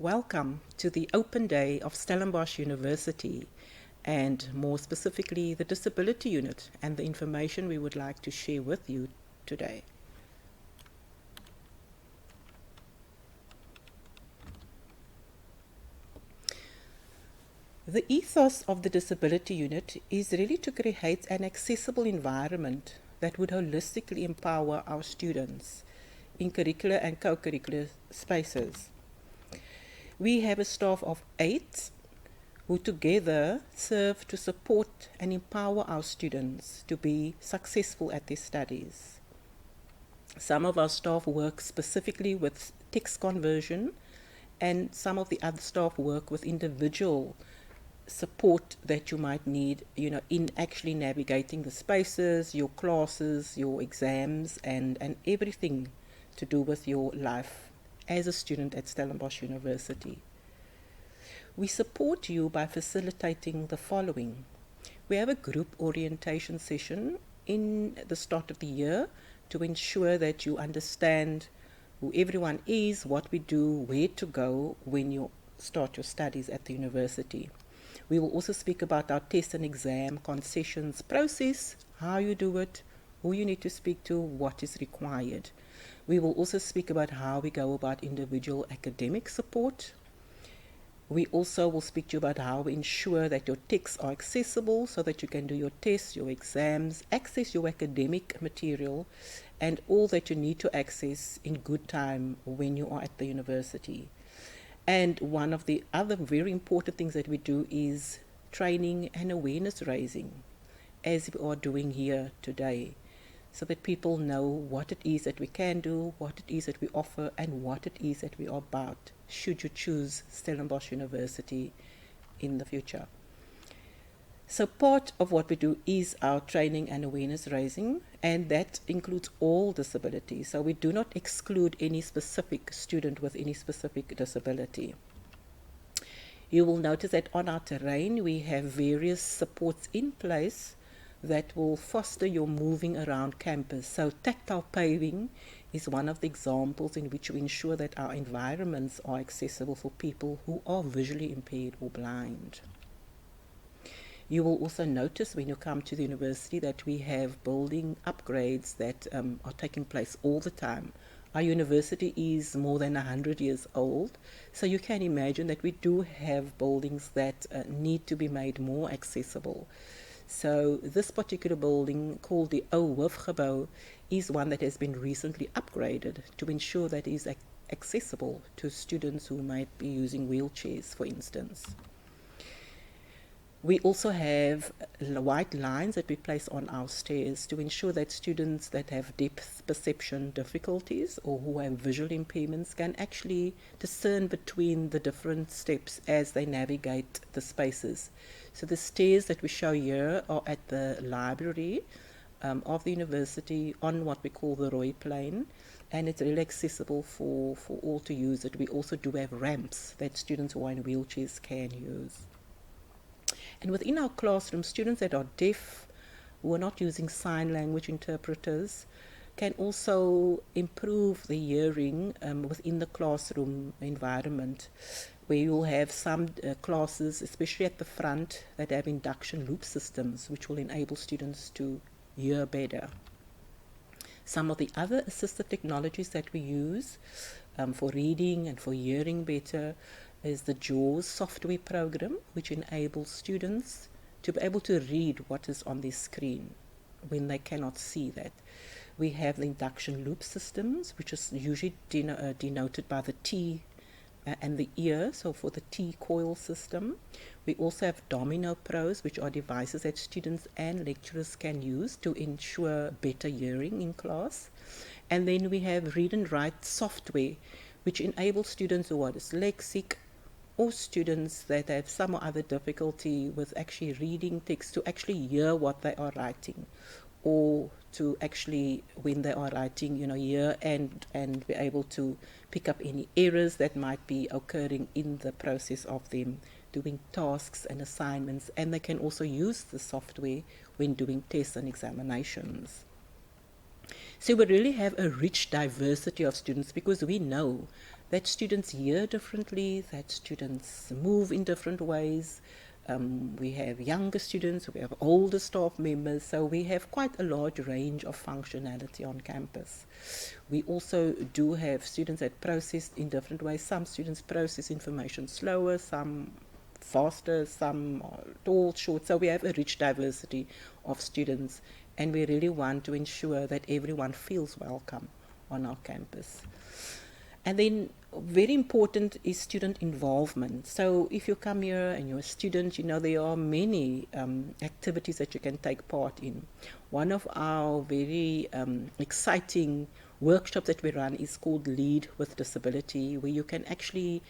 Welcome to the open day of Stellenbosch University, and more specifically the Disability Unit and the information we would like to share with you today. The ethos of the Disability Unit is really to create an accessible environment that would holistically empower our students in curricular and co-curricular spaces. We have a staff of 8 who together serve to support and empower our students to be successful at their studies. Some of our staff work specifically with text conversion, and some of the other staff work with individual support that you might need, in actually navigating the spaces, your classes, your exams, and everything to do with your life as a student at Stellenbosch University. We support you by facilitating the following. We have a group orientation session in the start of the year to ensure that you understand who everyone is, what we do, where to go when you start your studies at the university. We will also speak about our test and exam concessions process, how you do it, who you need to speak to, what is required. We will also speak about how we go about individual academic support. We also will speak to you about how we ensure that your texts are accessible so that you can do your tests, your exams, access your academic material, and all that you need to access in good time when you are at the university. And one of the other very important things that we do is training and awareness raising, as we are doing here today, so that people know what it is that we can do, what it is that we offer, and what it is that we are about, should you choose Stellenbosch University in the future. So part of what we do is our training and awareness raising, and that includes all disabilities. So we do not exclude any specific student with any specific disability. You will notice that on our terrain we have various supports in place that will foster your moving around campus. So tactile paving is one of the examples in which we ensure that our environments are accessible for people who are visually impaired or blind. You will also notice when you come to the university that we have building upgrades that are taking place all the time. Our university is more than 100 years old, so you can imagine that we do have buildings that need to be made more accessible. So this particular building, called the Ou Hoofgebou, is one that has been recently upgraded to ensure that it is accessible to students who might be using wheelchairs, for instance. We also have white lines that we place on our stairs to ensure that students that have depth perception difficulties or who have visual impairments can actually discern between the different steps as they navigate the spaces. So the stairs that we show here are at the library of the university on what we call the Roy Plane, and it's really accessible for all to use it. We also do have ramps that students who are in wheelchairs can use. And within our classroom, students that are deaf, who are not using sign language interpreters, can also improve the hearing within the classroom environment, where you'll have some classes, especially at the front, that have induction loop systems, which will enable students to hear better. Some of the other assistive technologies that we use for reading and for hearing better is the JAWS software program, which enables students to be able to read what is on their screen when they cannot see that. We have the induction loop systems, which is usually denoted by the T and the ear, so for the T coil system. We also have Domino Pros, which are devices that students and lecturers can use to ensure better hearing in class. And then we have read and write software, which enables students who are dyslexic or students that have some or other difficulty with actually reading text to actually hear what they are writing, or to actually, when they are writing, hear and be able to pick up any errors that might be occurring in the process of them doing tasks and assignments. And they can also use the software when doing tests and examinations. So we really have a rich diversity of students, because we know that students hear differently, that students move in different ways. We have younger students, we have older staff members, so we have quite a large range of functionality on campus. We also do have students that process in different ways. Some students process information slower, some faster, some tall, short. So we have a rich diversity of students, and we really want to ensure that everyone feels welcome on our campus. And then very important is student involvement. So if you come here and you're a student, you know there are many activities that you can take part in. One of our very exciting workshops that we run is called Lead with Disability, where you can actually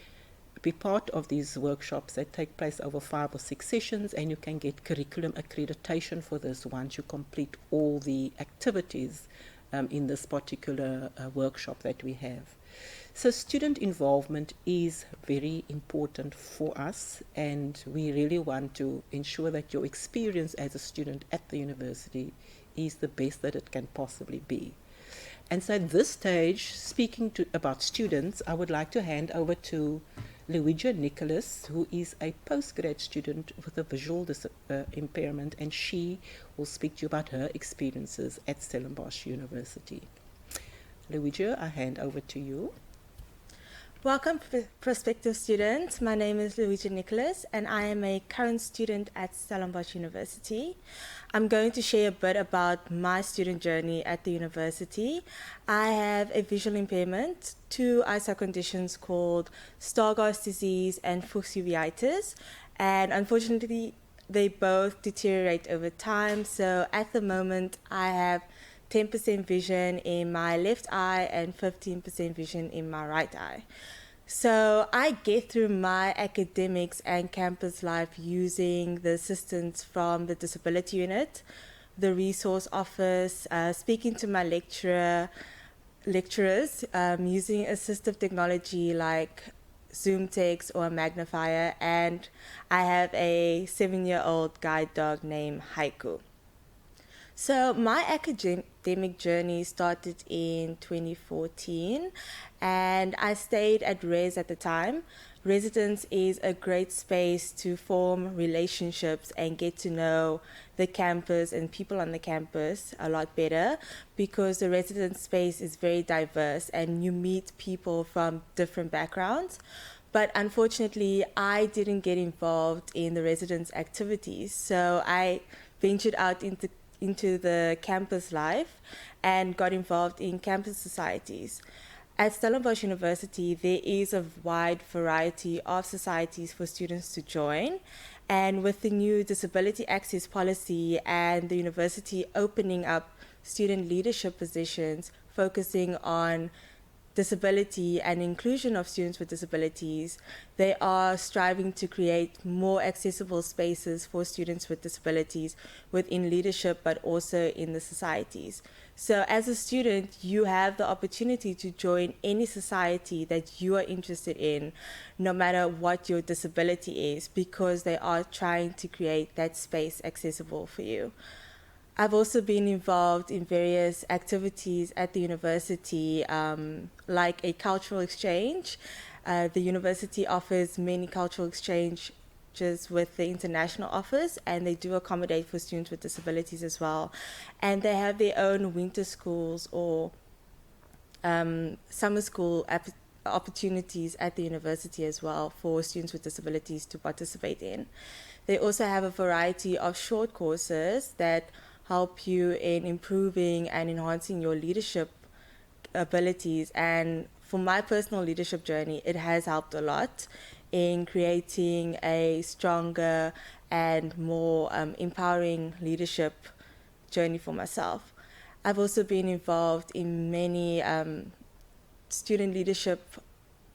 be part of these workshops that take place over 5 or 6 sessions, and you can get curriculum accreditation for this once you complete all the activities in this particular workshop that we have. So student involvement is very important for us, and we really want to ensure that your experience as a student at the university is the best that it can possibly be. And so at this stage, speaking about students, I would like to hand over to Luigia Nicholas, who is a postgrad student with a visual impairment, and she will speak to you about her experiences at Stellenbosch University. Luigia, I hand over to you. Welcome, prospective students. My name is Luigia Nicholas, and I am a current student at Stellenbosch University. I'm going to share a bit about my student journey at the university. I have a visual impairment, 2 eyesight conditions called Stargardt disease and Fuchs uveitis, and unfortunately, they both deteriorate over time. So at the moment, I have 10% vision in my left eye and 15% vision in my right eye. So I get through my academics and campus life using the assistance from the disability unit, the resource office, speaking to my lecturers, using assistive technology like Zoom text or a magnifier, and I have a 7-year-old guide dog named Haiku. So my academic journey started in 2014, and I stayed at Res at the time. Residence is a great space to form relationships and get to know the campus and people on the campus a lot better, because the residence space is very diverse and you meet people from different backgrounds. But unfortunately, I didn't get involved in the residence activities, so I ventured out into the campus life and got involved in campus societies. At Stellenbosch University, there is a wide variety of societies for students to join. And with the new disability access policy and the university opening up student leadership positions, focusing on disability and inclusion of students with disabilities, they are striving to create more accessible spaces for students with disabilities within leadership, but also in the societies. So as a student, you have the opportunity to join any society that you are interested in, no matter what your disability is, because they are trying to create that space accessible for you. I've also been involved in various activities at the university, like a cultural exchange. The university offers many cultural exchanges with the international office, and they do accommodate for students with disabilities as well. And they have their own winter schools or summer school opportunities at the university as well for students with disabilities to participate in. They also have a variety of short courses that help you in improving and enhancing your leadership abilities. And for my personal leadership journey, it has helped a lot in creating a stronger and more empowering leadership journey for myself. I've also been involved in many student leadership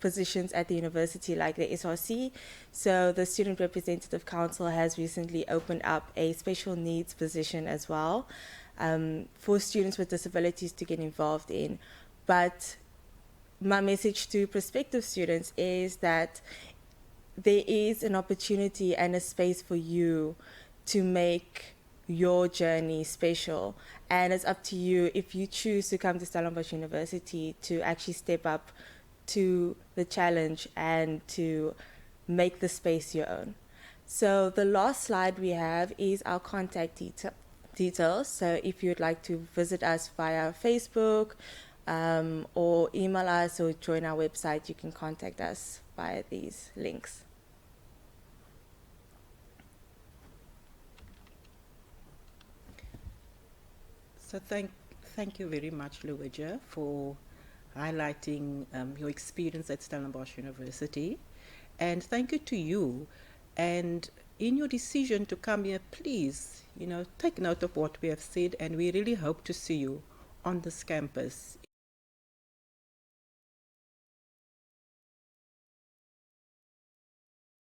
positions at the university, like the SRC. So the Student Representative Council has recently opened up a special needs position as well for students with disabilities to get involved in. But my message to prospective students is that there is an opportunity and a space for you to make your journey special, and it's up to you if you choose to come to Stellenbosch University to actually step up to the challenge and to make the space your own. So the last slide we have is our contact details. So if you'd like to visit us via Facebook or email us or join our website, you can contact us via these links. So thank you very much, Luija, for highlighting your experience at Stellenbosch University. And thank you to you. And in your decision to come here, please, take note of what we have said, and we really hope to see you on this campus